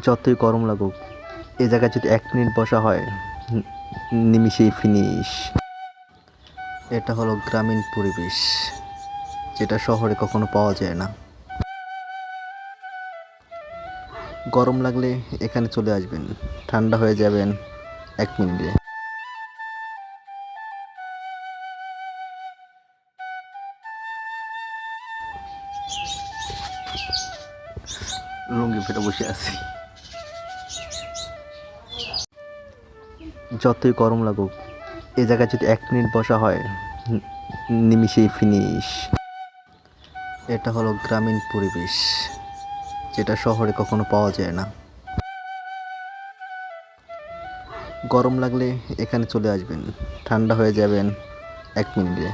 যতই গরম লাগুক এ জায়গায় যদি 1 মিনিট বসা হয় নিমিষেই ফিনিশ। এটা হলো গ্রামীণ পরিবেশ, যেটা শহরে কখনো পাওয়া যায় না। গরম লাগলে এখানে চলে আসবেন, ঠান্ডা হয়ে যাবেন 1 মিনিটে। লুঙ্গি ফেটে বসে আছি। যতই গরম লাগুক এ জায়গায় যদি 1 মিনিট বসা হয় নিমিষেই ফিনিশ। এটা হলো গ্রামীণ পরিবেশ, যেটা শহরে কখনো পাওয়া যায় না। গরম লাগলে এখানে চলে আসবেন, ঠান্ডা হয়ে যাবেন 1 মিনিটে।